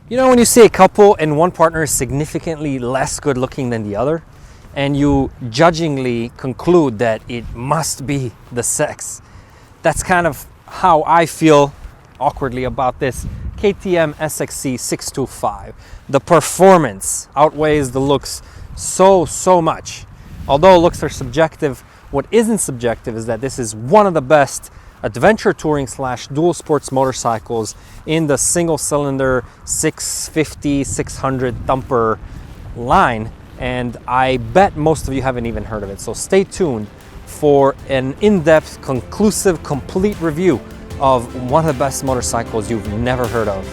You know, when you see a couple and one partner is significantly less good looking than the other, and you judgingly conclude that it must be the sex. That's kind of how I feel awkwardly about this KTM SXC 625. The performance outweighs the looks so much. Although looks are subjective, what isn't subjective is that this is one of the best adventure touring / dual sports motorcycles in the single cylinder 650, 600 thumper line. And I bet most of you haven't even heard of it. So stay tuned for an in-depth, conclusive, complete review of one of the best motorcycles you've never heard of.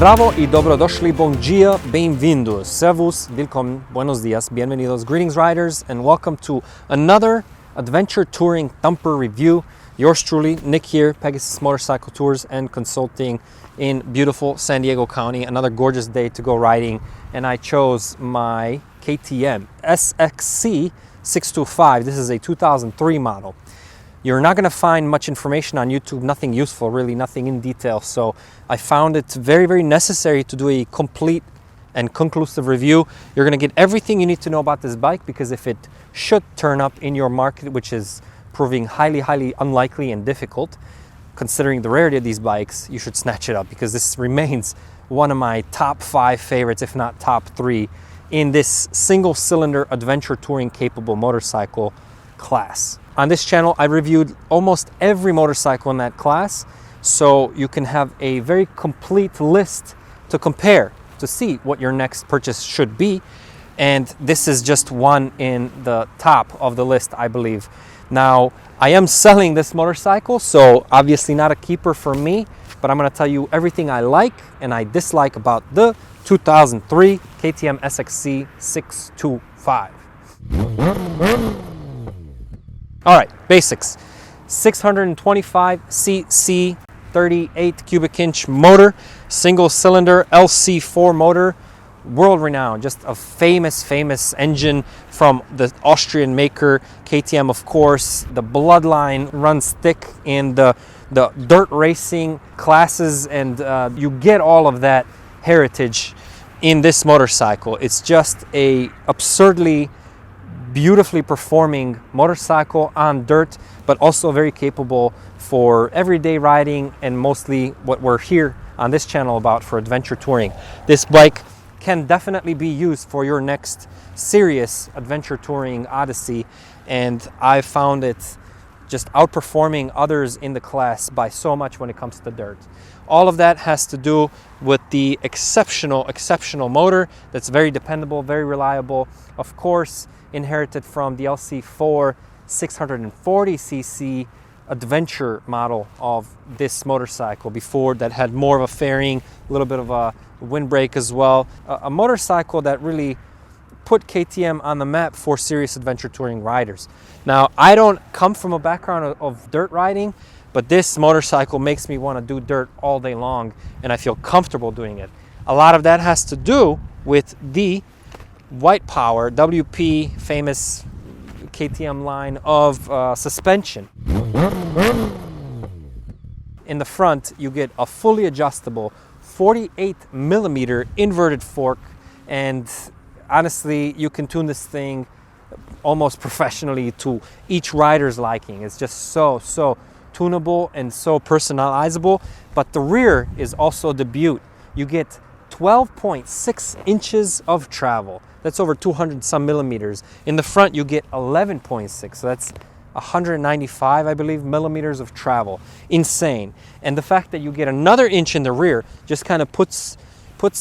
Zdravo y dobrodošli, bon dia, bem-vindos, servus, willkommen, buenos dias, bienvenidos, greetings riders, and welcome to another adventure touring thumper review. Yours truly, Nick here, Pegasus Motorcycle Tours and Consulting in beautiful San Diego County. Another gorgeous day to go riding, and I chose my KTM SXC 625. This is a 2003 model. You're not going to find much information on YouTube, nothing useful, really nothing in detail. So I found it very necessary to do a complete and conclusive review. You're going to get everything you need to know about this bike, because if it should turn up in your market, which is proving highly unlikely and difficult, considering the rarity of these bikes, you should snatch it up, because this remains one of my top 5 favorites, if not top 3, in this single cylinder adventure touring capable motorcycle class. On this channel, I reviewed almost every motorcycle in that class, so you can have a very complete list to compare to see what your next purchase should be. And this is just one in the top of the list, I believe. Now, I am selling this motorcycle, so obviously not a keeper for me, but I'm going to tell you everything I like and I dislike about the 2003 KTM SXC 625. All right, basics. 625cc, 38 cubic inch motor, single cylinder LC4 motor, world renowned, just a famous engine from the Austrian maker KTM, of course. The bloodline runs thick in the dirt racing classes, and you get all of that heritage in this motorcycle. It's just a absurdly beautifully performing motorcycle on dirt, but also very capable for everyday riding, and mostly what we're here on this channel about, for adventure touring. This bike can definitely be used for your next serious adventure touring odyssey, and I found it just outperforming others in the class by so much when it comes to dirt. All of that has to do with the exceptional motor that's very dependable, very reliable. Of course, inherited from the LC4 640cc adventure model of this motorcycle before, that had more of a fairing, a little bit of a windbreak as well. A motorcycle that really put KTM on the map for serious adventure touring riders. Now, I don't come from a background of dirt riding, but this motorcycle makes me want to do dirt all day long, and I feel comfortable doing it. A lot of that has to do with the White Power WP famous KTM line of suspension. In the front, you get a fully adjustable 48mm inverted fork, and honestly, you can tune this thing almost professionally to each rider's liking. It's just so tunable and so personalizable. But the rear is also the beaut. You get 12.6 inches of travel. That's over 200 some millimeters. In the front, you get 11.6, so that's 195, I believe, millimeters of travel. Insane. And the fact that you get another inch in the rear just kind of puts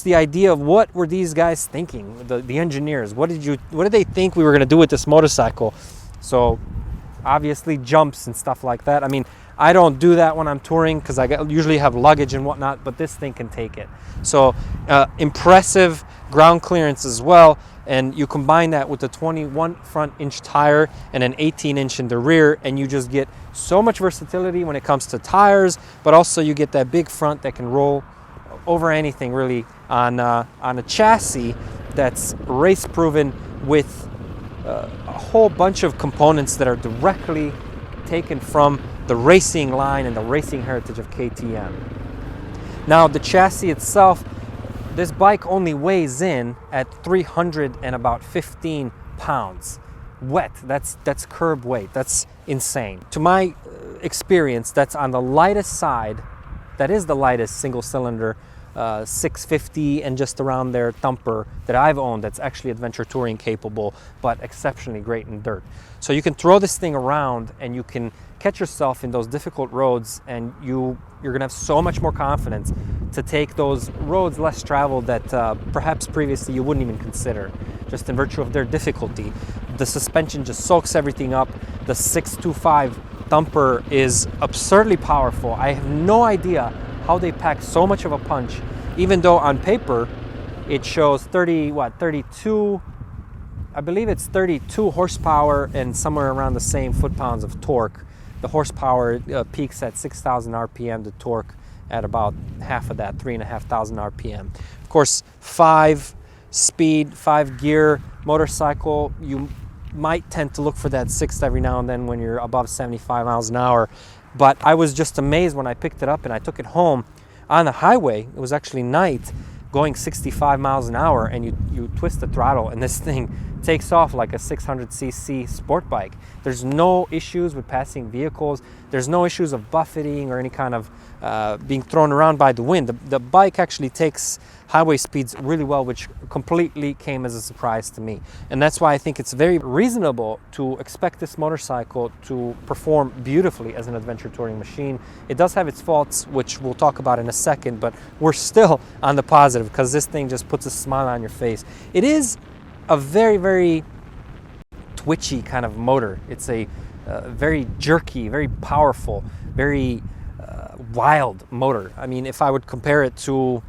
the idea of what were these guys thinking, the engineers. What did they think we were going to do with this motorcycle? So obviously jumps and stuff like that. I mean, I don't do that when I'm touring because I usually have luggage and whatnot, but this thing can take it. So impressive ground clearance as well. And you combine that with the 21 front inch tire and an 18 inch in the rear, and you just get so much versatility when it comes to tires, but also you get that big front that can roll over anything really on a chassis that's race proven with a whole bunch of components that are directly taken from the racing line and the racing heritage of KTM. Now the chassis itself, this bike only weighs in at 315 pounds. Wet, that's curb weight, that's insane. To my experience, that's on the lightest side. That is the lightest single cylinder 650 and just around there thumper that I've owned that's actually adventure touring capable, but exceptionally great in dirt. So you can throw this thing around and you can catch yourself in those difficult roads, and you're gonna have so much more confidence to take those roads less traveled that perhaps previously you wouldn't even consider, just in virtue of their difficulty. The suspension just soaks everything up. The 625 thumper is absurdly powerful. I have no idea how they pack so much of a punch, even though on paper it shows 32, I believe it's 32 horsepower and somewhere around the same foot-pounds of torque. The horsepower peaks at 6,000 RPM, the torque at about half of that, 3,500 RPM. Of course, 5-speed, 5-gear motorcycle, you might tend to look for that 6th every now and then when you're above 75 miles an hour. But I was just amazed when I picked it up and I took it home on the highway. It was actually night, going 65 miles an hour, and you twist the throttle and this thing takes off like a 600cc sport bike. There's no issues with passing vehicles. There's no issues of buffeting or any kind of being thrown around by the wind. The bike actually takes highway speeds really well, which completely came as a surprise to me. And that's why I think it's very reasonable to expect this motorcycle to perform beautifully as an adventure touring machine. It does have its faults, which we'll talk about in a second, but we're still on the positive because this thing just puts a smile on your face. It is a very, very twitchy kind of motor. It's a very jerky, very powerful, very wild motor. I mean, if I would compare it to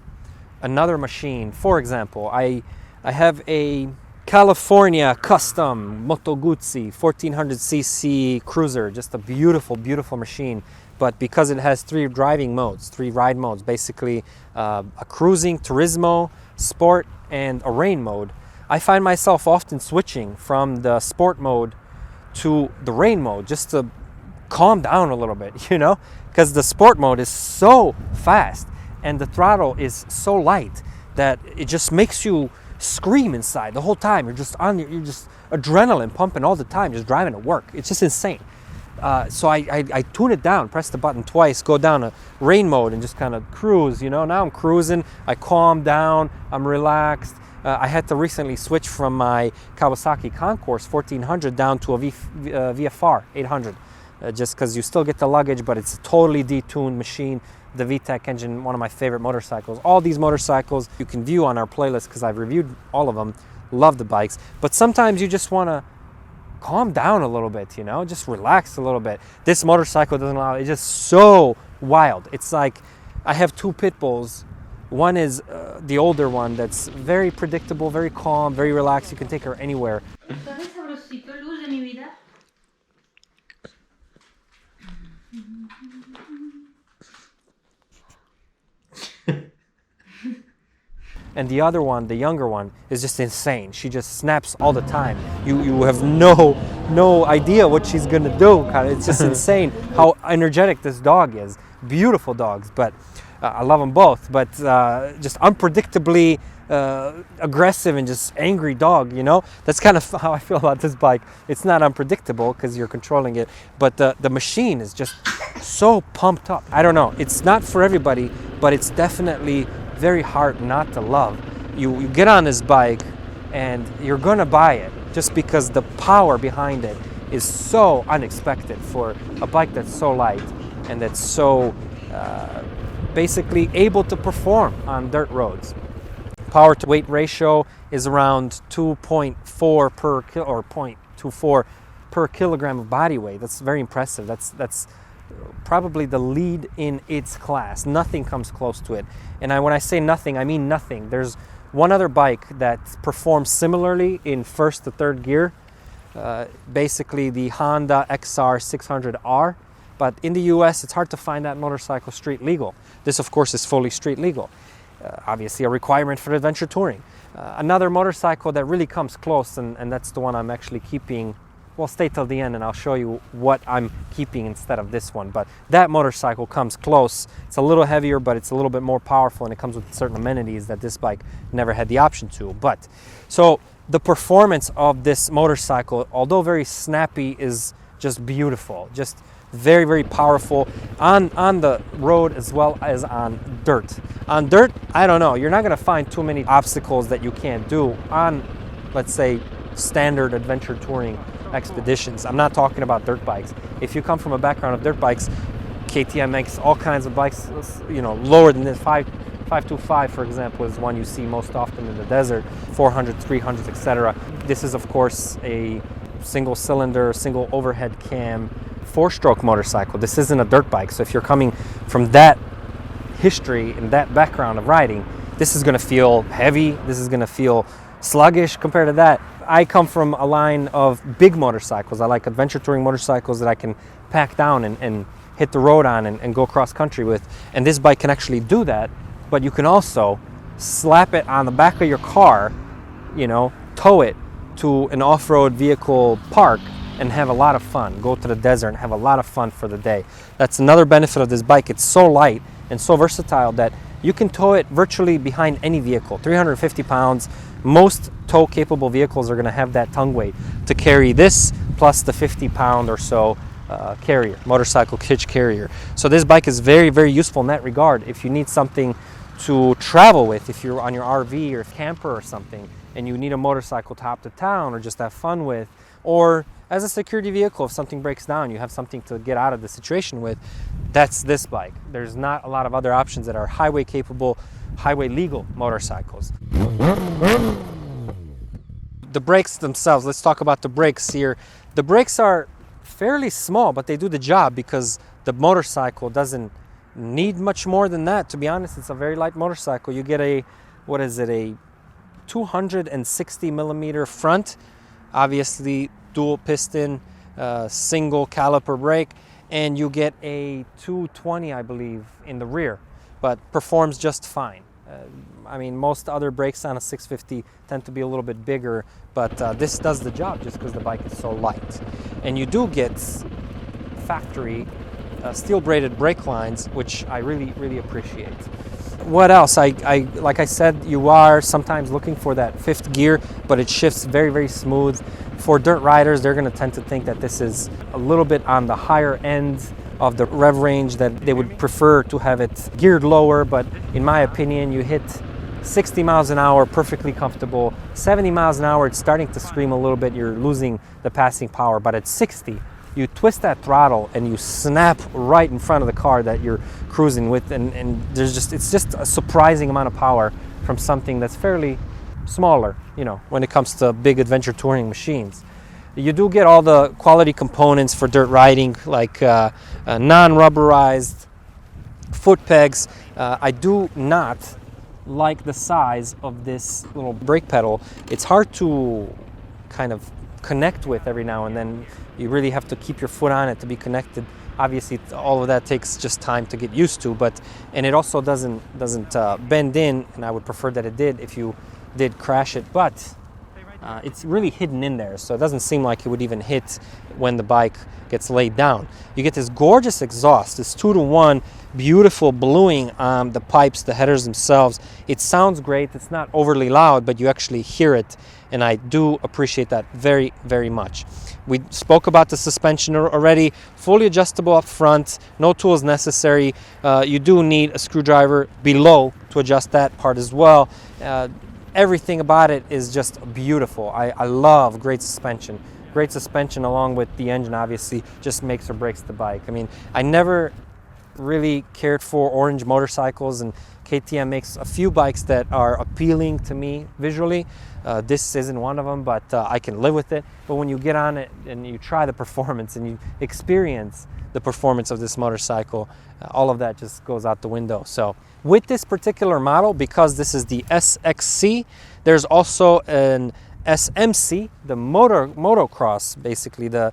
another machine, for example, I have a California custom Moto Guzzi 1400cc cruiser, just a beautiful, beautiful machine. But because it has 3 driving modes, 3 ride modes, basically a cruising, turismo, sport, and a rain mode, I find myself often switching from the sport mode to the rain mode just to calm down a little bit, you know, because the sport mode is so fast and the throttle is so light that it just makes you scream inside the whole time. You're just adrenaline pumping all the time, just driving to work. It's just insane. So I tune it down, press the button twice, go down to rain mode and just kind of cruise, you know. Now I'm cruising, I calm down, I'm relaxed. I had to recently switch from my Kawasaki Concourse 1400 down to a VFR 800, just because you still get the luggage, but it's a totally detuned machine. The VTEC engine, one of my favorite motorcycles. All these motorcycles you can view on our playlist because I've reviewed all of them. Love the bikes, but sometimes you just want to calm down a little bit, you know, just relax a little bit. This motorcycle doesn't allow it. It's just so wild. It's like I have 2 pit bulls. One is the older one that's very predictable, very calm, very relaxed. You can take her anywhere. And the other one, the younger one, is just insane. She just snaps all the time. You have no idea what she's gonna do. It's just insane how energetic this dog is. Beautiful dogs, but I love them both. But just unpredictably aggressive and just angry dog. You know, that's kind of how I feel about this bike. It's not unpredictable because you're controlling it, but the machine is just so pumped up. I don't know. It's not for everybody, but it's definitely very hard not to love. You get on this bike and you're gonna buy it just because the power behind it is so unexpected for a bike that's so light and that's so basically able to perform on dirt roads. Power to weight ratio is around 2.4 per kilo or 0.24 per kilogram of body weight. That's very impressive. That's probably the lead in its class. Nothing comes close to it. And when I say nothing, I mean nothing. There's one other bike that performs similarly in 1st to 3rd gear, basically the Honda XR 600R. But in the US, it's hard to find that motorcycle street legal. This, of course, is fully street legal. Obviously a requirement for adventure touring. Another motorcycle that really comes close, and that's the one I'm actually keeping. Well, stay till the end and I'll show you what I'm keeping instead of this one. But that motorcycle comes close. It's a little heavier, but it's a little bit more powerful, and it comes with certain amenities that this bike never had the option to. But so the performance of this motorcycle, although very snappy, is just beautiful. Just very, very powerful on the road as well as on dirt. On dirt, I don't know. You're not going to find too many obstacles that you can't do on, let's say, standard adventure touring expeditions. I'm not talking about dirt bikes. If you come from a background of dirt bikes, KTM makes all kinds of bikes, you know, lower than this. 525, for example, is one you see most often in the desert. 400, 300s, etc. This is, of course, a single cylinder, single overhead cam, 4-stroke motorcycle. This isn't a dirt bike. So if you're coming from that history and that background of riding, this is going to feel heavy. This is going to feel sluggish compared to that. I come from a line of big motorcycles. I like adventure touring motorcycles that I can pack down and hit the road on and go cross country with. And this bike can actually do that, but you can also slap it on the back of your car, you know, tow it to an off-road vehicle park and have a lot of fun. Go to the desert and have a lot of fun for the day. That's another benefit of this bike. It's so light and so versatile that you can tow it virtually behind any vehicle. 350 pounds. Most tow-capable vehicles are going to have that tongue weight to carry this plus the 50-pound or so carrier, motorcycle hitch carrier. So this bike is very, very useful in that regard. If you need something to travel with, if you're on your RV or camper or something, and you need a motorcycle to hop to town or just have fun with, or as a security vehicle, if something breaks down, you have something to get out of the situation with, that's this bike. There's not a lot of other options that are highway capable, highway legal motorcycles. The brakes themselves, let's talk about the brakes here. The brakes are fairly small, but they do the job because the motorcycle doesn't need much more than that. To be honest, it's a very light motorcycle. You get a, what is it, a 260 millimeter front, obviously dual piston, single caliper brake, and you get a 220, I believe, in the rear, but performs just fine. I mean, most other brakes on a 650 tend to be a little bit bigger, but this does the job just because the bike is so light. And you do get factory steel braided brake lines, which I really, really appreciate. What else? Like I said, you are sometimes looking for that fifth gear, but it shifts very, very smooth. For dirt riders, they're going to tend to think that this is a little bit on the higher end of the rev range, that they would prefer to have it geared lower, but in my opinion, you hit 60 miles an hour, perfectly comfortable. 70 miles an hour, it's starting to scream a little bit, you're losing the passing power, but at 60, you twist that throttle and you snap right in front of the car that you're cruising with, and it's just a surprising amount of power from something that's fairly smaller, you know, when it comes to big adventure touring machines. You do get all the quality components for dirt riding, like non-rubberized foot pegs. I do not like the size of this little brake pedal. It's hard to kind of connect with every now and then. You really have to keep your foot on it to be connected. Obviously, all of that takes just time to get used to, and it also doesn't bend in, and I would prefer that it did if you did crash it, but it's really hidden in there, so it doesn't seem like it would even hit when the bike gets laid down. You get this gorgeous exhaust, this 2-to-1, beautiful bluing on the pipes, the headers themselves. It sounds great. It's not overly loud, but you actually hear it, and I do appreciate that very, very much. We spoke about the suspension already. Fully adjustable up front, no tools necessary. You do need a screwdriver below to adjust that part as well. Everything about it is just beautiful. I love great suspension. Great suspension along with the engine obviously just makes or breaks the bike. I mean, I never really cared for orange motorcycles, and KTM makes a few bikes that are appealing to me visually. This isn't one of them, but I can live with it. But when you get on it and you try the performance and you experience the performance of this motorcycle, all of that just goes out the window. So with this particular model, because this is the SXC, there's also an SMC, the motocross, basically the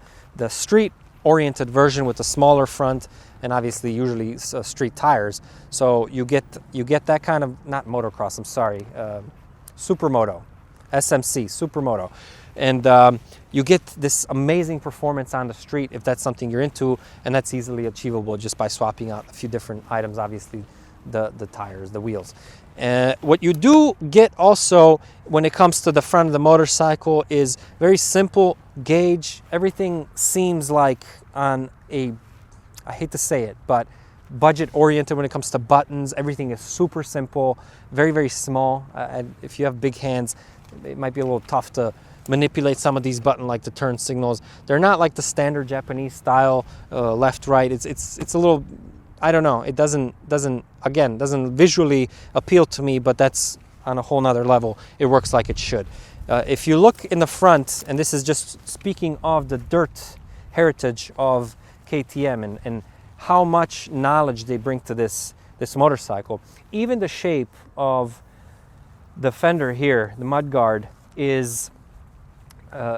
street-oriented version with a smaller front and obviously usually street tires. So you get that kind of, not motocross, I'm sorry, Supermoto, SMC, Supermoto. And you get this amazing performance on the street if that's something you're into, and that's easily achievable just by swapping out a few different items, obviously the tires, the wheels. What you do get also when it comes to the front of the motorcycle is very simple gauge. Everything seems like on a, I hate to say it, but budget oriented when it comes to buttons. Everything is super simple, very, very small. And if you have big hands, it might be a little tough to manipulate some of these buttons, like the turn signals. They're not like the standard Japanese style left, right. It's a little, I don't know. It doesn't visually appeal to me, but that's on a whole nother level. It works like it should. If you look in the front, and this is just speaking of the dirt heritage of KTM and how much knowledge they bring to this motorcycle. Even the shape of the fender here, the mudguard, is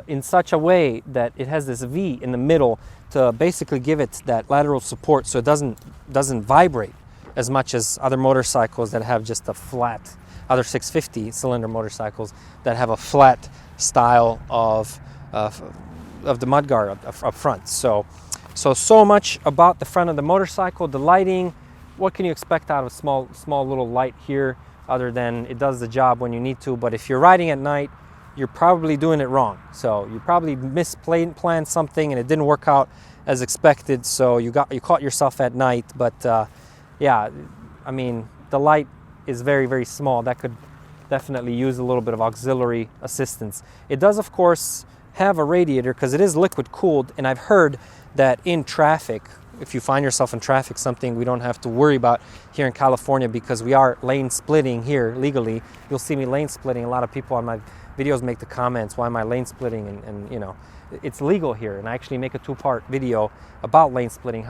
in such a way that it has this V in the middle to basically give it that lateral support so it doesn't vibrate as much as other motorcycles that have just a flat, other 650 cylinder motorcycles that have a flat style of the mudguard up front. So much about the front of the motorcycle. The lighting, what can you expect out of a small little light here, other than it does the job when you need to? But if you're riding at night, you're probably doing it wrong. So you probably planned something and it didn't work out as expected, so you caught yourself at night. But yeah, I mean, the light is very, very small. That could definitely use a little bit of auxiliary assistance. It does, of course, have a radiator because it is liquid cooled, and I've heard that in traffic, if you find yourself in traffic, something we don't have to worry about here in California because we are lane splitting here legally. You'll see me lane splitting. A lot of people on my videos make the comments, why am I lane splitting? And you know, it's legal here. And I actually make a two-part video about lane splitting,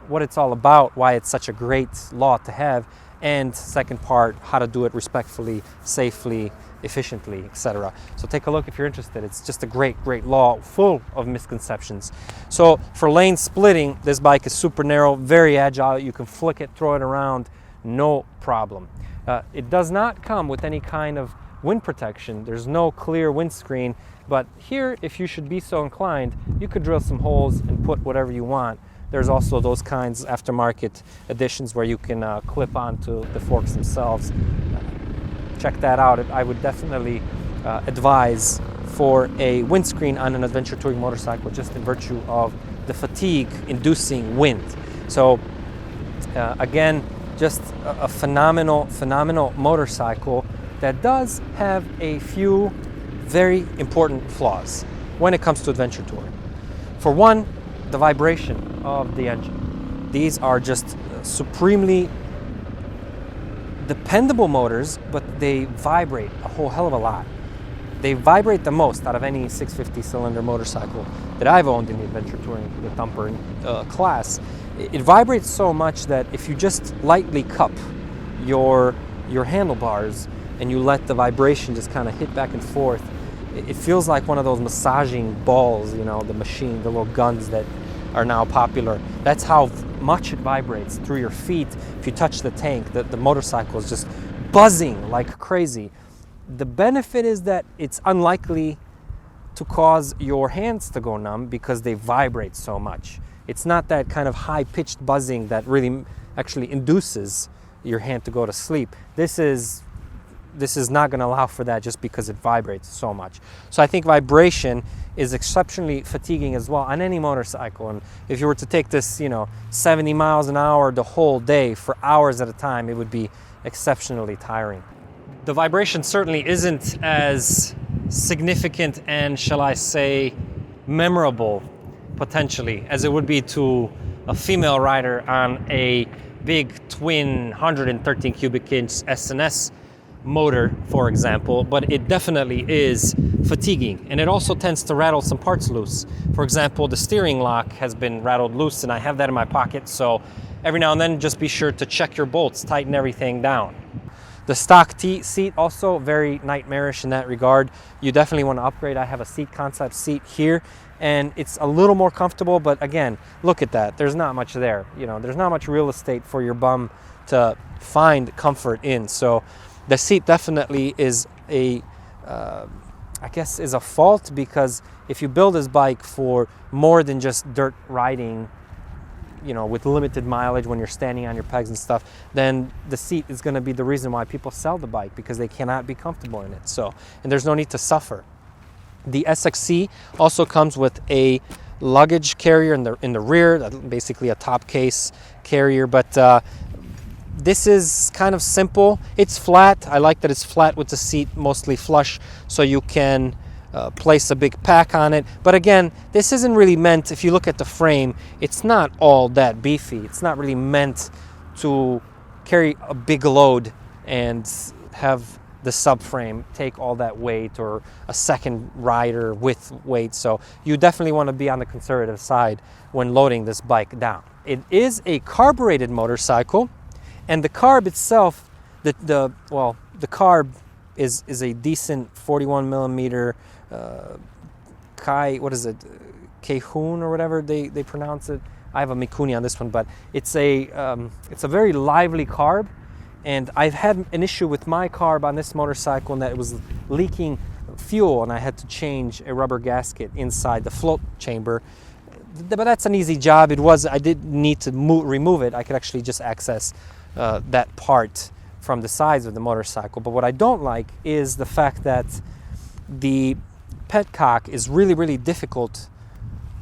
what it's all about, why it's such a great law to have, and second part, how to do it respectfully, safely, efficiently, etc. So take a look if you're interested. It's just a great law full of misconceptions. So for lane splitting, this bike is super narrow, very agile. You can flick it, throw it around, no problem. It does not come with any kind of wind protection. There's no clear windscreen, but here, if you should be so inclined, you could drill some holes and put whatever you want. There's also those kinds of aftermarket editions where you can clip onto the forks themselves. Check that out. I would definitely advise for a windscreen on an adventure touring motorcycle, just in virtue of the fatigue-inducing wind. So again, just a phenomenal motorcycle that does have a few very important flaws when it comes to adventure touring. For one, the vibration of the engine. These are just supremely dependable motors, but they vibrate a whole hell of a lot. They vibrate the most out of any 650 cylinder motorcycle that I've owned in the adventure touring, the thumper class. It vibrates so much that if you just lightly cup your handlebars and you let the vibration just kind of hit back and forth, it feels like one of those massaging balls, you know, the machine, the little guns that are now popular. That's how much it vibrates through your feet. If you touch the tank, the motorcycle is just buzzing like crazy. The benefit is that it's unlikely to cause your hands to go numb because they vibrate so much. It's not that kind of high-pitched buzzing that really actually induces your hand to go to sleep. This is not going to allow for that just because it vibrates so much. So I think vibration is exceptionally fatiguing as well on any motorcycle. And if you were to take this, 70 miles an hour the whole day for hours at a time, it would be exceptionally tiring. The vibration certainly isn't as significant and, shall I say, memorable potentially as it would be to a female rider on a big twin 113 cubic inch S&S motor, for example, but it definitely is fatiguing, and it also tends to rattle some parts loose. For example, the steering lock has been rattled loose, and I have that in my pocket, so every now and then just be sure to check your bolts, tighten everything down. The stock seat also very nightmarish in that regard. You definitely want to upgrade. I have a seat concept seat here, and it's a little more comfortable, but again, look at that. There's not much there. There's not much real estate for your bum to find comfort in. So the seat definitely is I guess is a fault, because if you build this bike for more than just dirt riding, you know, with limited mileage when you're standing on your pegs and stuff, then the seat is going to be the reason why people sell the bike, because they cannot be comfortable in it. So, and there's no need to suffer. The SXC also comes with a luggage carrier in the rear, basically a top case carrier, but this is kind of simple. It's flat. I like that it's flat with the seat mostly flush, so you can place a big pack on it. But again, this isn't really meant, if you look at the frame, it's not all that beefy. It's not really meant to carry a big load and have the subframe take all that weight, or a second rider with weight. So you definitely want to be on the conservative side when loading this bike down. It is a carbureted motorcycle, and the carb itself, the carb is a decent 41 millimeter Keihoon or whatever they pronounce it. I have a Mikuni on this one, but it's a very lively carb. And I've had an issue with my carb on this motorcycle, in that it was leaking fuel, and I had to change a rubber gasket inside the float chamber. But that's an easy job. I didn't need to remove it. I could actually just access that part from the sides of the motorcycle. But what I don't like is the fact that the petcock is really, really difficult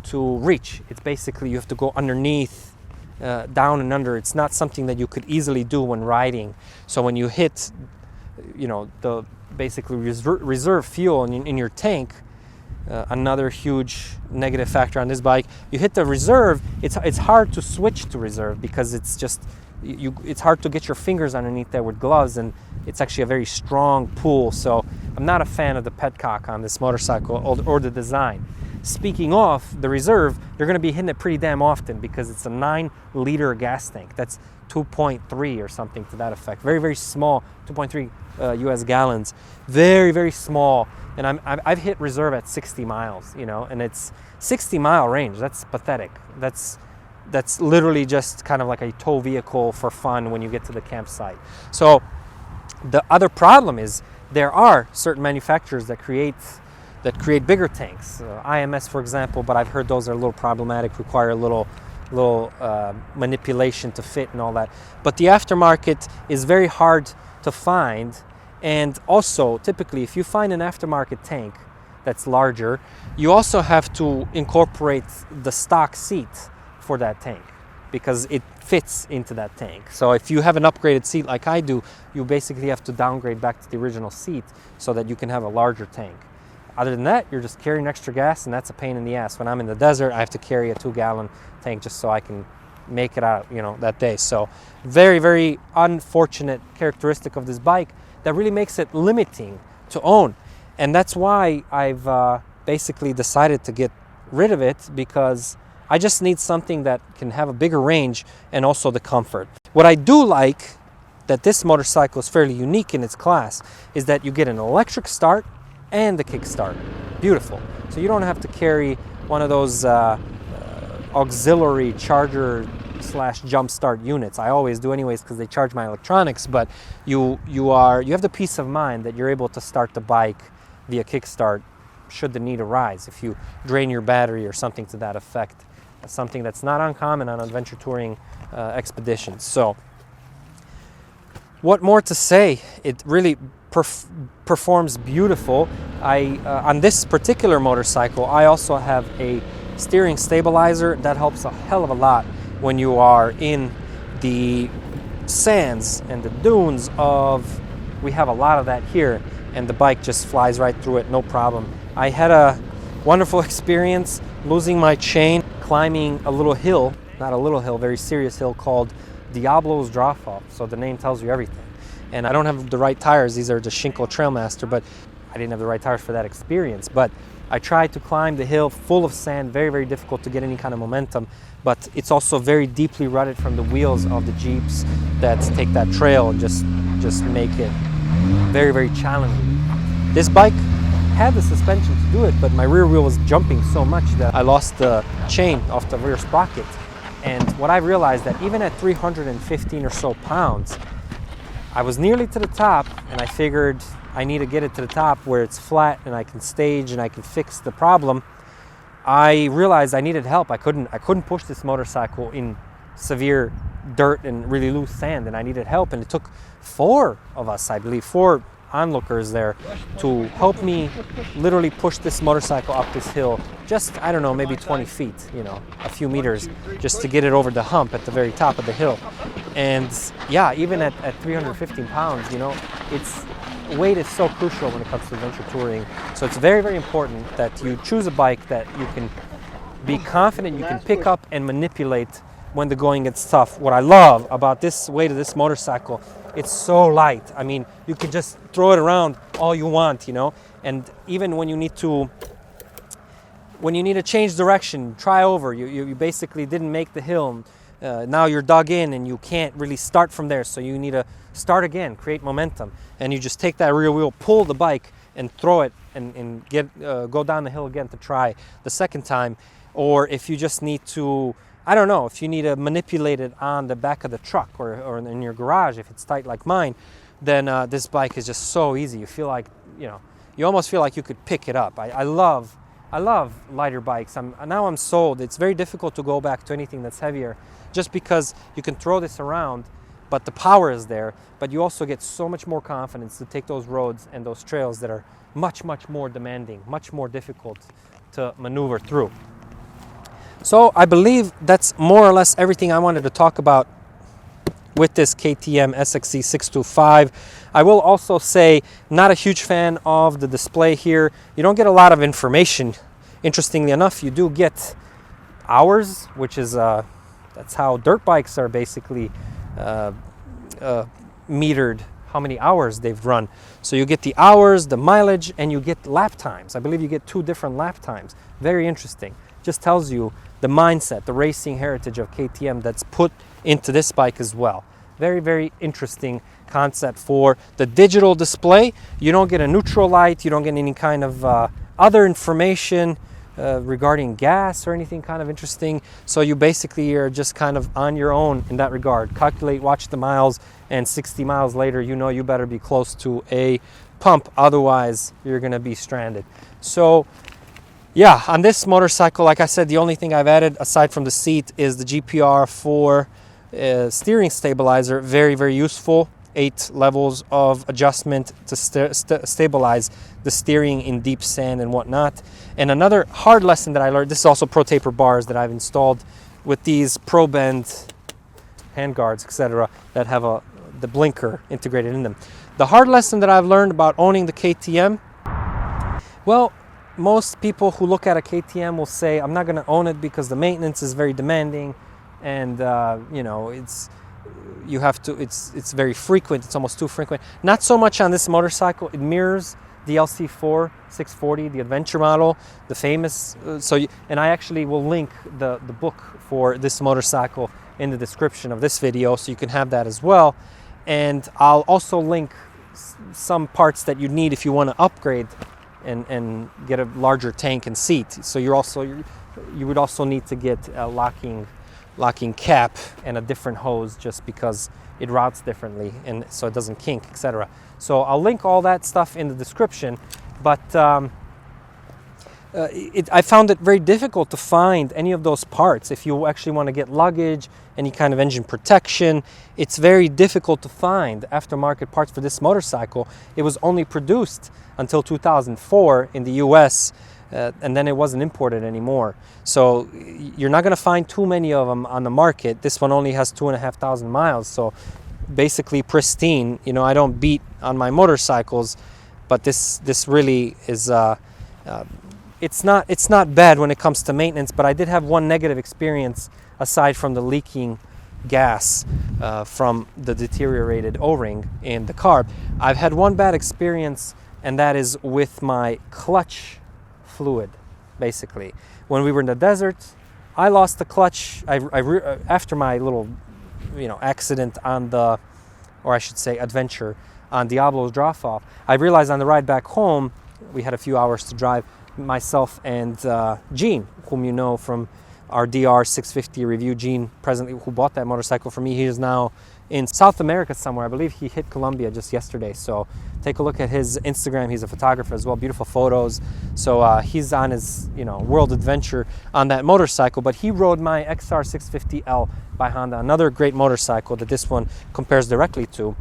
to reach. It's basically, you have to go underneath, down and under. It's not something that you could easily do when riding. So when you hit, you know, the basically reserve fuel in your tank, another huge negative factor on this bike, you hit the reserve, it's hard to switch to reserve, because it's just, it's hard to get your fingers underneath there with gloves, and it's actually a very strong pull. So I'm not a fan of the petcock on this motorcycle, or the design. Speaking of the reserve, you're going to be hitting it pretty damn often, because it's a 9-liter gas tank. That's 2.3 or something to that effect. Very, very small, 2.3 US gallons. Very, very small. And I've hit reserve at 60 miles, you know, and it's 60-mile range. That's pathetic. That's literally just kind of like a tow vehicle for fun when you get to the campsite. So the other problem is, there are certain manufacturers that create bigger tanks. IMS, for example, but I've heard those are a little problematic, require a little manipulation to fit and all that. But the aftermarket is very hard to find, and also typically if you find an aftermarket tank that's larger, you also have to incorporate the stock seat for that tank, because it fits into that tank. So if you have an upgraded seat like I do, you basically have to downgrade back to the original seat so that you can have a larger tank. Other than that, you're just carrying extra gas, and that's a pain in the ass. When I'm in the desert, I have to carry a 2-gallon tank just so I can make it out, you know, that day. So very, very unfortunate characteristic of this bike that really makes it limiting to own. And that's why I've basically decided to get rid of it, because I just need something that can have a bigger range and also the comfort. What I do like, that this motorcycle is fairly unique in its class, is that you get an electric start and the kickstart. Beautiful. So you don't have to carry one of those auxiliary charger / jump start units. I always do anyways, because they charge my electronics, but you have the peace of mind that you're able to start the bike via kickstart should the need arise, if you drain your battery or something to that effect. Something that's not uncommon on adventure touring expeditions. So what more to say? It really performs beautiful. On this particular motorcycle, I also have a steering stabilizer that helps a hell of a lot when you are in the sands and the dunes we have a lot of that here, and the bike just flies right through it, no problem. I had a wonderful experience losing my chain climbing a little hill, not a little hill, very serious hill called Diablo's Drop-Off. So the name tells you everything. And I don't have the right tires. These are the Shinko Trailmaster, but I didn't have the right tires for that experience. But I tried to climb the hill full of sand, very, very difficult to get any kind of momentum. But it's also very deeply rutted from the wheels of the Jeeps that take that trail and just make it very, very challenging. This bike had the suspension to do it, but my rear wheel was jumping so much that I lost the chain off the rear sprocket. And what I realized, that even at 315 or so pounds, I was nearly to the top, and I figured I need to get it to the top where it's flat and I can stage and I can fix the problem. I realized I needed help. I couldn't push this motorcycle in severe dirt and really loose sand, and I needed help. And it took 4 of us, I believe, 4 onlookers there to help me literally push this motorcycle up this hill, just, I don't know, maybe 20 feet, you know, a few meters, just to get it over the hump at the very top of the hill. And yeah, even at 315 pounds, you know, weight is so crucial when it comes to adventure touring. So it's very, very important that you choose a bike that you can be confident you can pick up and manipulate when the going gets tough. What I love about this weight of this motorcycle, it's so light. I mean, you can just throw it around all you want, you know. And even when you need to change direction, try over, you basically didn't make the hill. Now you're dug in and you can't really start from there, so you need to start again, create momentum, and you just take that rear wheel, pull the bike and throw it and go down the hill again to try the second time. Or if you just need to, I don't know, if you need to manipulate it on the back of the truck or in your garage, if it's tight like mine, then this bike is just so easy. You feel like, you know, you almost feel like you could pick it up. I love lighter bikes. Now I'm sold. It's very difficult to go back to anything that's heavier, just because you can throw this around, but the power is there. But you also get so much more confidence to take those roads and those trails that are much, much more demanding, much more difficult to maneuver through. So I believe that's more or less everything I wanted to talk about with this KTM SXC 625. I will also say, not a huge fan of the display here. You don't get a lot of information. Interestingly enough, you do get hours, which is that's how dirt bikes are basically metered, how many hours they've run. So you get the hours, the mileage, and you get lap times. I believe you get 2 different lap times. Very interesting. Just tells you the mindset, the racing heritage of KTM that's put into this bike as well. Very, very interesting concept for the digital display. You don't get a neutral light, you don't get any kind of other information regarding gas or anything kind of interesting. So you basically are just kind of on your own in that regard. Calculate, watch the miles, and 60 miles later, you know you better be close to a pump, otherwise you're gonna be stranded. So yeah, on this motorcycle, like I said, the only thing I've added aside from the seat is the GPR4 steering stabilizer. Very, very useful. 8 levels of adjustment to stabilize the steering in deep sand and whatnot. And another hard lesson that I learned, this is also Pro Taper bars that I've installed with these Pro Bend handguards, etc., that have the blinker integrated in them. The hard lesson that I've learned about owning the KTM, well, most people who look at a KTM will say, I'm not going to own it because the maintenance is very demanding, and you know, it's very frequent. It's almost too frequent. Not so much on this motorcycle. It mirrors the LC4 640, the adventure model, the famous. And I actually will link the book for this motorcycle in the description of this video, so you can have that as well. And I'll also link some parts that you need if you want to upgrade and get a larger tank and seat. So you would also need to get a locking cap and a different hose, just because it routes differently and so it doesn't kink, etc. So I'll link all that stuff in the description. But I found it very difficult to find any of those parts. If you actually want to get luggage, any kind of engine protection, it's very difficult to find aftermarket parts for this motorcycle. It was only produced until 2004 in the US, and then it wasn't imported anymore. So you're not going to find too many of them on the market. This one only has 2,500 miles, so basically pristine. You know, I don't beat on my motorcycles, but this really is it's not bad when it comes to maintenance. But I did have one negative experience aside from the leaking gas from the deteriorated O-ring in the carb. I've had one bad experience, and that is with my clutch fluid. Basically, when we were in the desert, I lost the clutch. After my little, accident on the, or I should say adventure on Diablo's drop-off, I realized on the ride back home, we had a few hours to drive, myself and Gene, whom you know from our DR 650 review. Gene, presently, who bought that motorcycle for me, he is now in South America somewhere. I believe he hit Colombia just yesterday. So take a look at his Instagram. He's a photographer as well, beautiful photos. So he's on his, world adventure on that motorcycle, but he rode my XR650L by Honda, another great motorcycle that this one compares directly to.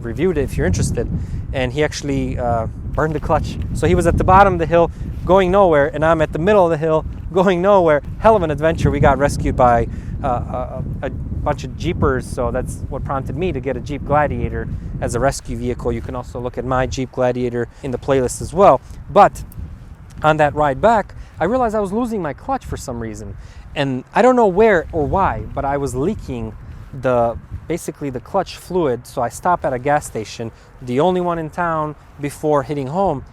Reviewed it if you're interested, and he actually burned the clutch. So he was at the bottom of the hill going nowhere, and I'm at the middle of the hill going nowhere. Hell of an adventure. We got rescued by a bunch of Jeepers, so that's what prompted me to get a Jeep Gladiator as a rescue vehicle. You can also look at my Jeep Gladiator in the playlist as well. But on that ride back, I realized I was losing my clutch for some reason, and I don't know where or why, but I was leaking basically the clutch fluid. So I stop at a gas station, the only one in town, before hitting home,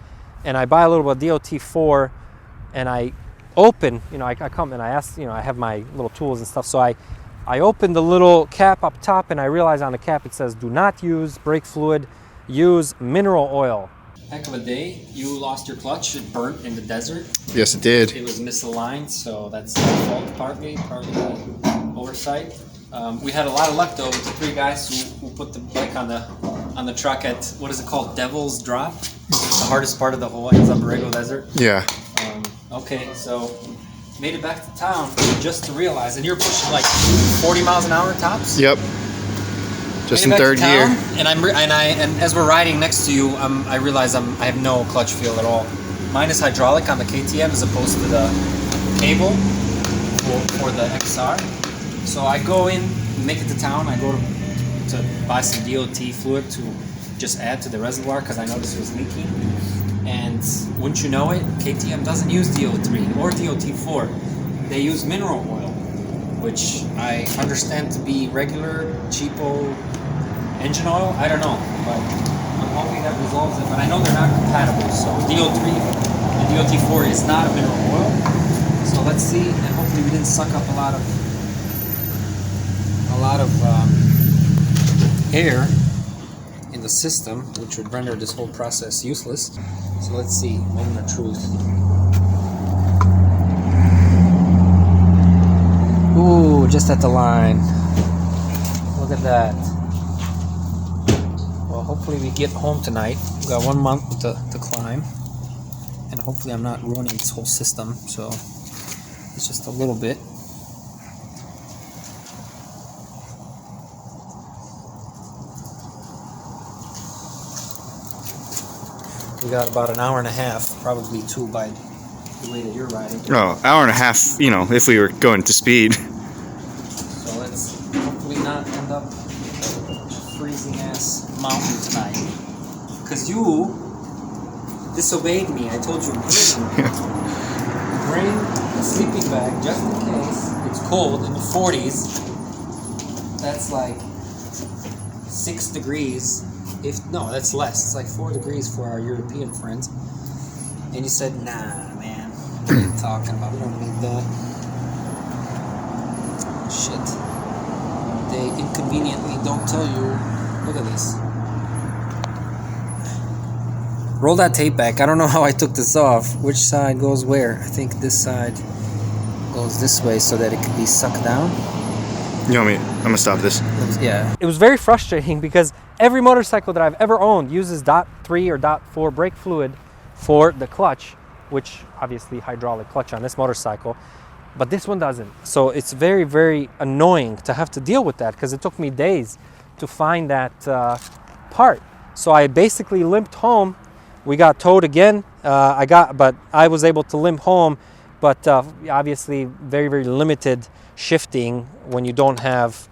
and I buy a little bit of DOT4, and I open, I come and I ask, I have my little tools and stuff, so I open the little cap up top, and I realize on the cap it says do not use brake fluid, use mineral oil. Heck of a day. You lost your clutch. It burnt in the desert. Yes, it did. It was misaligned, so that's my fault partly the oversight. We had a lot of luck though with the three guys who put the bike on the truck at, what is it called, Devil's Drop? The hardest part of the whole Zamborrego Desert. Yeah. Okay, so made it back to town just to realize, and you're pushing like 40 miles an hour tops? Yep. Just in third gear. And as we're riding next to you, I realize I have no clutch feel at all. Mine is hydraulic on the KTM as opposed to the cable for the XR. So I go in, make it to town. I go to buy some DOT fluid to just add to the reservoir because I noticed it was leaking. And wouldn't you know it, KTM doesn't use DO3 or DOT4. They use mineral oil, which I understand to be regular, cheapo engine oil. I don't know, but I'm hoping that resolves it. But I know they're not compatible. So DO3 and DOT4 is not a mineral oil. So let's see, and hopefully we didn't suck up a lot of air in the system, which would render this whole process useless. So let's see, moment of truth. Ooh, just at the line. Look at that. Well, hopefully we get home tonight. We've got 1 month to climb, and hopefully I'm not ruining this whole system, so it's just a little bit. We got about an hour and a half, probably 2 by the way that you're riding. Oh, hour and a half, if we were going to speed. So let's hopefully not end up freezing ass mountain tonight. Because you disobeyed me. I told you bring a sleeping bag just in case it's cold in the 40s. That's like 6 degrees. No, that's less. It's like 4 degrees for our European friends. And you said, nah, man. What are you talking about? We don't need that. Shit. They inconveniently don't tell you. Look at this. Roll that tape back. I don't know how I took this off. Which side goes where? I think this side goes this way so that it can be sucked down. You want me? I'm gonna stop this. It was very frustrating because every motorcycle that I've ever owned uses .3 or .4 brake fluid for the clutch, which obviously hydraulic clutch on this motorcycle, but this one doesn't. So it's very, very annoying to have to deal with that because it took me days to find that part. So I basically limped home. We got towed again. But I was able to limp home, but obviously very, very limited shifting when you don't have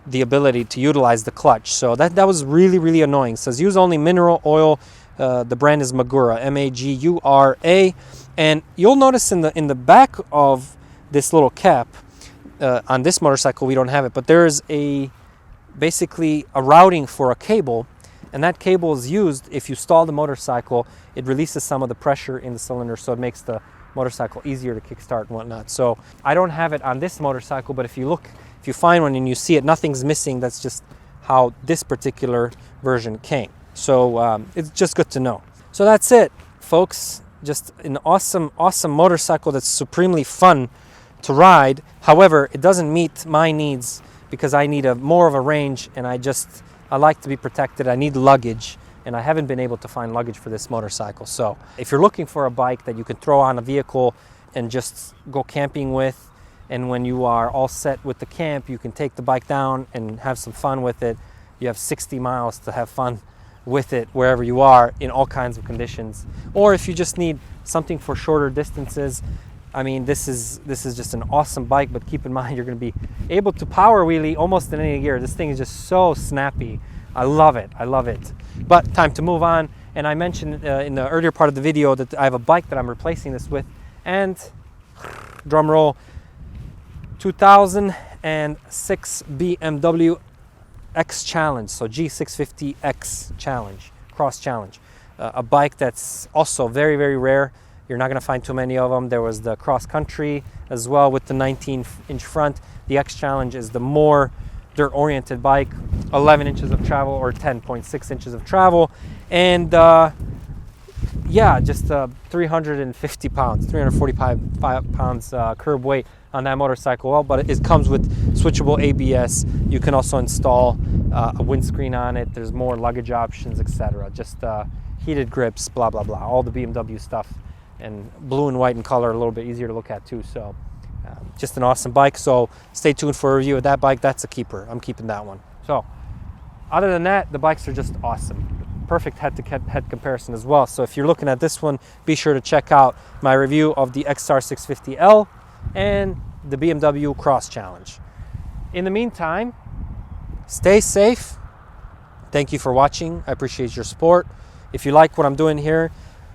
the ability to utilize the clutch. So that was really, really annoying. It says use only mineral oil. The brand is Magura, Magura, and you'll notice in the back of this little cap on this motorcycle we don't have it, but there is basically a routing for a cable, and that cable is used if you stall the motorcycle. It releases some of the pressure in the cylinder, so it makes the motorcycle easier to kickstart and whatnot. So I don't have it on this motorcycle, but if you find one and you see it, nothing's missing. That's just how this particular version came. So it's just good to know. So that's it, folks. Just an awesome, awesome motorcycle that's supremely fun to ride. However, it doesn't meet my needs because I need more of a range, and I like to be protected. I need luggage, and I haven't been able to find luggage for this motorcycle. So if you're looking for a bike that you can throw on a vehicle and just go camping with, and when you are all set with the camp, you can take the bike down and have some fun with it. You have 60 miles to have fun with it wherever you are in all kinds of conditions. Or if you just need something for shorter distances, I mean, this is just an awesome bike, but keep in mind you're going to be able to power wheelie almost in any gear. This thing is just so snappy. I love it. I love it. But time to move on. And I mentioned in the earlier part of the video that I have a bike that I'm replacing this with, and drum roll, 2006 BMW X Challenge, so G650X Challenge, Cross Challenge. A bike that's also very, very rare. You're not going to find too many of them. There was the Cross Country as well with the 19-inch front. The X Challenge is the more dirt-oriented bike, 11 inches of travel or 10.6 inches of travel. And yeah, just 350 pounds, 345 pounds curb weight on that motorcycle. Well, but it comes with switchable ABS. You can also install a windscreen on it. There's more luggage options, etc. Just heated grips, blah, blah, blah. All the BMW stuff, and blue and white in color, a little bit easier to look at too. So just an awesome bike. So stay tuned for a review of that bike. That's a keeper. I'm keeping that one. So other than that, the bikes are just awesome. Perfect head-to-head comparison as well. So if you're looking at this one, be sure to check out my review of the XR 650L and the BMW Cross Challenge. In the meantime, stay safe. Thank you for watching. I appreciate your support. If you like what I'm doing here,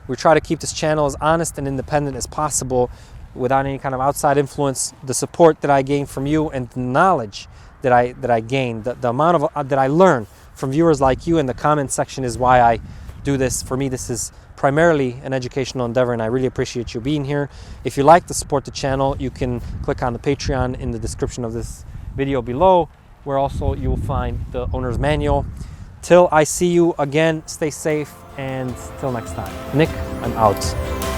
we try to keep this channel as honest and independent as possible without any kind of outside influence. The support that I gain from you and the knowledge that I gain, the amount of that I learn from viewers like you in the comment section is why I do this. For me, this is primarily an educational endeavor, and I really appreciate you being here. If you like to support the channel, you can click on the Patreon in the description of this video below, where also you will find the owner's manual. Till I see you again, stay safe, and till next time. Nick, I'm out.